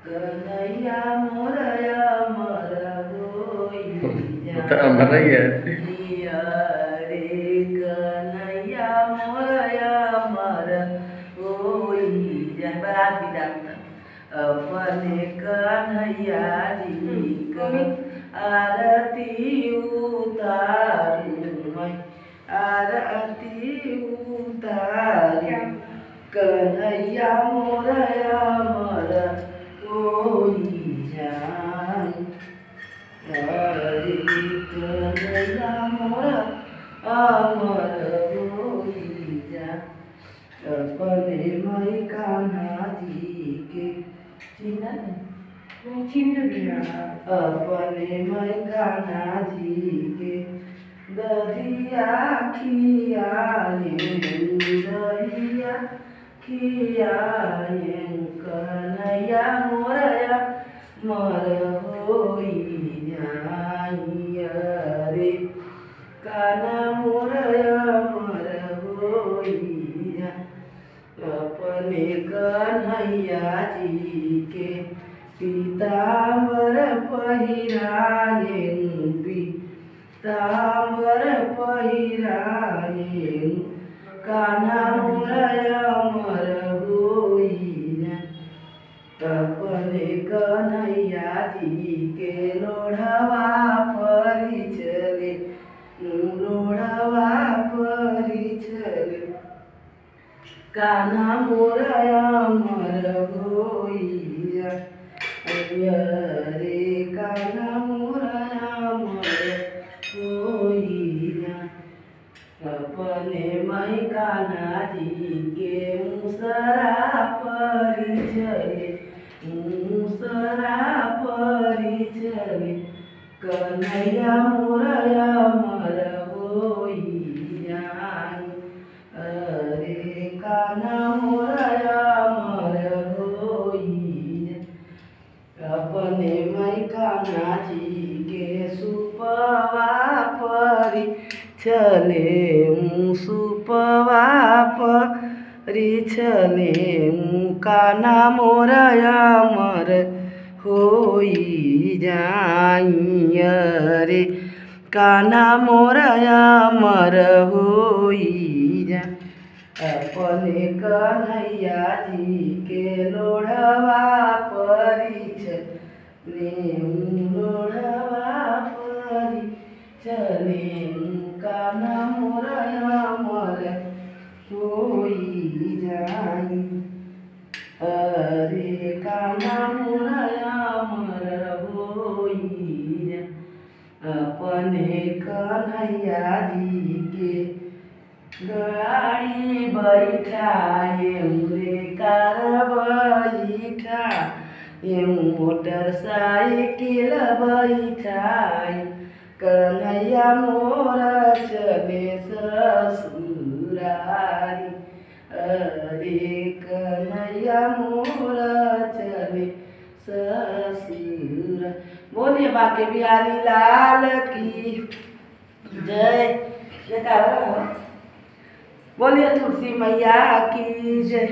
कन्हैया मोरया मर है रे कन्हैया मोरया मर बारात विदा अपने कन्हैया जी का आरती उतारू मैं आरती उतारू कन्हैया मोरया मर जाए कन्हैया मोरा अमर होई जा अपने मई कान्हा जी के अपने मई कान्हा जी के दधिया खियाए दहिया खियाए कन्हैया मोरया मर होई जाइया रे कान्हा मोरया मर होई जा अपने कन्हैया जी के पीताम्बर पहिराए पीताम्बर पहिराए कान्हा मोरया मर होई जा अपने कन्हैया जी के लोढ़वा परी चले लोढ़वा परी चले कान्हा मोरया मर होइया रे कान्हा मोरया मर होइया अपने मई कान्हा जी के मुसरा परी चले मुसरा परी चले कन्हैया मोरया मर होइया रे कान्हा मोरया मर होइया अपने मई कान्हा जी के सुपवा परी चले सुपवा परी चले कान्हा मोरया मर होई जाइया रे कान्हा मोरया मर होई जा अपने कन्हैया जी के लोढ़वा परी चले लोढ़वा परी चले कान्हा मोरया मर होई जाई अरे कान्हा मोरया मर होई जा अपने कन्हैया जी के गाड़ी बैठाए रे कार बैठाए मोटरसाइकिल बैठाए कन्हैया मोरा चले ससुरारी अरे कन्हैया मोरा चले ससुर बोलिए बाके बिहारी लाल की जय। बोलिए तुलसी मैया की जय।